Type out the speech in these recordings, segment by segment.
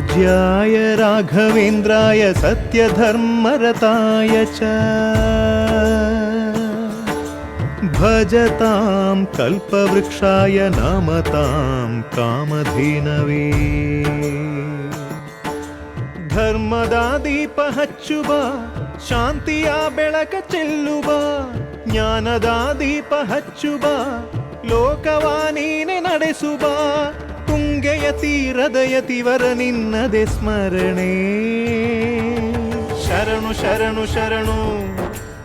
पूज्याय राघवेन्द्राय सत्यधर्मरताय च भजतां कल्पवृक्षाय नमतां कामधेनवे ಧರ್ಮದ ದೀಪ ಹಚ್ಚುವ ಶಾಂತಿಯ ಬೆಳಕ ಚೆಲ್ಲುವ ಜ್ಞಾನದ ದೀಪ ಹಚ್ಚುವ ಲೋಕವ ನೀನೆ ನಡೆಸುವ ತುಂಗೆಯ ತೀರದ ಯತಿವರ ನಿನ್ನದೆ ಸ್ಮರಣೆ ಶರಣು ಶರಣು ಶರಣು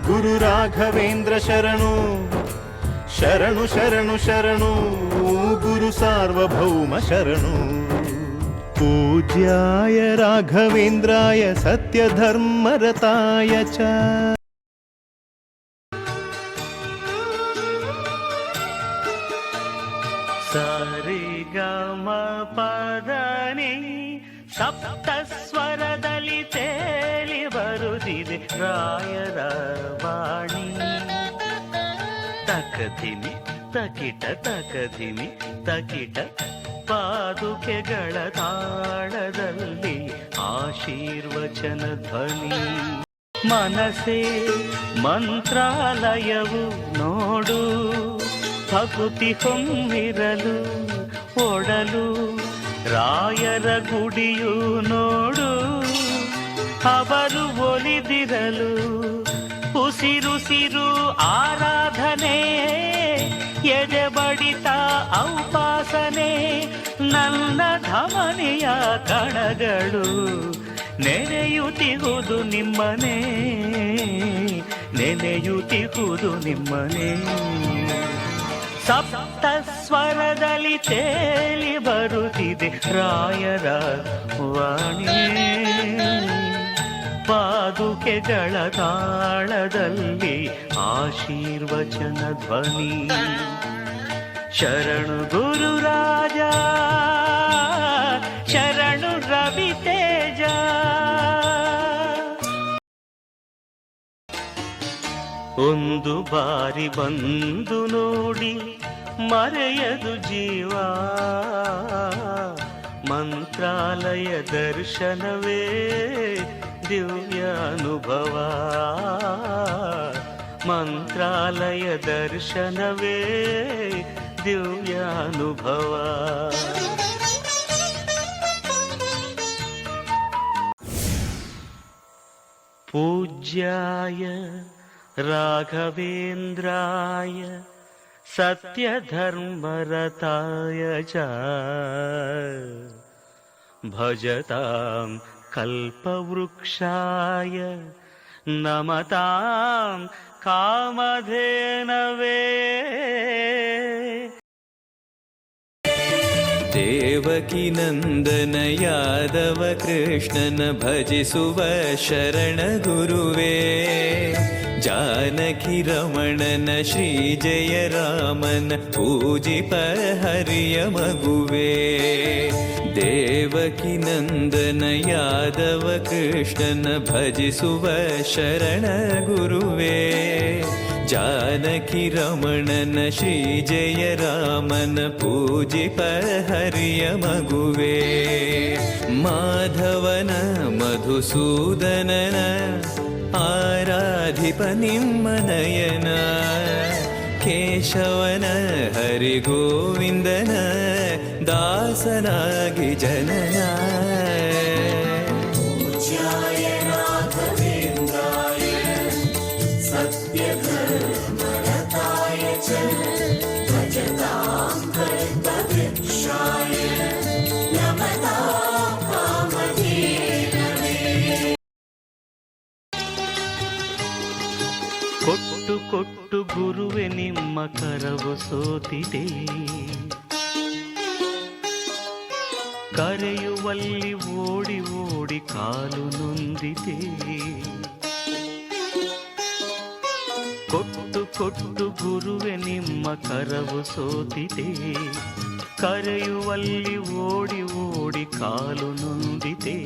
ಗುರು ರಾಘವೇಂದ್ರ ಶರಣು ಶರಣು ಶರಣು ಶರಣು ಗುರು ಸಾರ್ವಭೌಮ ಶರಣು पूज्याय राघवेन्द्राय सत्यधर्मरताय च ಸರಿಗಮಪದನಿ ಸಪ್ತಸ್ವರದಲ್ಲಿ ತೇಲಿ ಬರುತ್ತಿದೆ ರಾಯರ ವಾಣಿ ತಕಧಿಮಿ ತಕಿಟ ತಕಧಿಮಿ ತಕಿಟ ಪಾದುಕೆಗಳ ತಾಳದಲ್ಲಿ ಆಶೀರ್ವಚನ ಧ್ವನಿ ಮನಸೇ ಮಂತ್ರಾಲಯವು ನೋಡು ಭಕುತಿ ಹೊಮ್ಮಿರಲು ಒಡಲು ರಾಯರ ಗುಡಿಯು ನೋಡು ಅವರು ಒಲಿದಿರಲು ಉಸಿರುಸಿರು ಆರಾಧನೆ ಎದೆ ಬಡಿತ ಔಪಾಸನೆ ನನ್ನ ಧಮನಿಯ ಕಣಗಳು ನೆನೆಯುತ್ತಿಹುದು ನಿಮ್ಮನೆ ನೆನೆಯುತ್ತಿಹುದು ನಿಮ್ಮನೆ ಸಪ್ತ ಸ್ವರದಲ್ಲಿ ತೇಲಿ ಬರುತ್ತಿದೆ ರಾಯರ ವಾಣಿ ಪಾದುಕೆಗಳ ತಾಳದಲ್ಲಿ ಆಶೀರ್ವಚನ ಧ್ವನಿ ಶರಣು ಗುರು ರಾಜ ಶರಣು ರವಿ ತೇಜ ಒಂದು ಬಾರಿ ಬಂದು ನೋಡಿ ಮರೆಯದು ಜೀವ ಮಂತ್ರಾಲಯ ದರ್ಶನವೇ ದಿವ್ಯ ಅನುಭವ ಮಂತ್ರಾಲಯ ದರ್ಶನವೇ ದಿವ್ಯ ಅನುಭವ पूज्याय राघवेन्द्राय सत्यधर्मरताय च भजतां कल्पवृक्षाय नमतां कामधेनवे ದೇವಕಿ ನಂದನ ಯಾದವ ಕೃಷ್ಣನ ಭಜಿಸುವ ಶರಣ ಗುರುವೇ ಜಾನಕಿ ರಮಣನ ಶ್ರೀ ಜಯ ರಾಮನ ಪೂಜಿಪ ಹರಿಯ ಮಗುವೇ ದೇವಕಿ ನಂದನ ಯಾದವ ಕೃಷ್ಣನ ಭಜಿಸುವ ಶರಣ ಗುರುವೇ ಜಾನಕಿ ರಮಣನ ಶ್ರೀ ಜಯ ರಾಮನ ಪೂಜಿಪ ಹರಿಯ ಮಗುವೇ ಮಾಧವನ ಮಧುಸೂದನನ ಆರಾಧಿಪ ನಿಮ್ಮ ನಯನ ಕೇಶವನ ಹರಿ ಗೋವಿಂದನ ದಾಸನಾಗಿ ಜನನ ಕೊಟ್ಟು ಕೊಟ್ಟು ಗುರುವೆ ನಿಮ್ಮ ಕರವು ಸೋತಿದೆ ಕರೆಯುವಲ್ಲಿ ಓಡಿ ಓಡಿ ಕಾಲು ನೊಂದಿದೆ ಕೊಟ್ಟು ಕೊಟ್ಟು ಗುರುವೆ ನಿಮ್ಮ ಕರವು ಸೋತಿದೆ ಕರೆಯುವಲ್ಲಿ ಓಡಿ ಓಡಿ ಕಾಲು ನೊಂದಿದೆ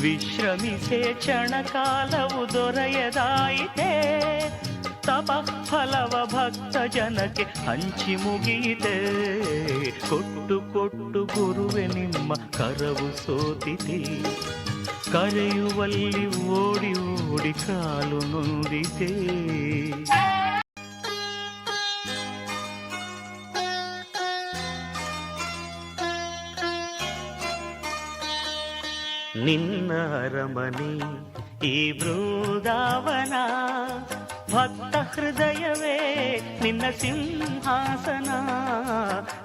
ವಿಶ್ರಮಿಸೆ ಕ್ಷಣ ಕಾಲವು ದೊರೆಯದಾಯಿತೆ ತಾ ತಪ ಫಲವ ಭಕ್ತ ಜನಕ್ಕೆ ಹಂಚಿ ಮುಗಿಯಿತೆ. ಕೊಟ್ಟು ಕೊಟ್ಟು ಗುರುವೆ ನಿಮ್ಮ ಕರವು ಸೋತಿದೆ. ಕರೆಯುವಲ್ಲಿ ಓಡಿ ಓಡಿ ಕಾಲು ನೊಂದಿದೆ. ನಿನ್ನ ಅರಮನೆ ಈ ಬೃಂದಾವನ, ಭಕ್ತ ಹೃದಯವೇ ನಿನ್ನ ಸಿಂಹಾಸನ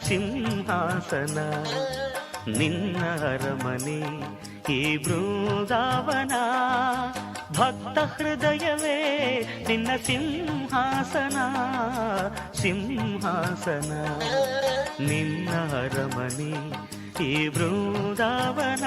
ಸಿಂಹಾಸನ. ನಿನ್ನ ಅರಮನೆ ಈ ಬೃಂದಾವನ, ಭಕ್ತ ಹೃದಯವೇ ನಿನ್ನ ಸಿಂಹಾಸನ ಸಿಂಹಾಸನ. ನಿನ್ನ ಅರಮನೆ ಈ ಬೃಂದಾವನ.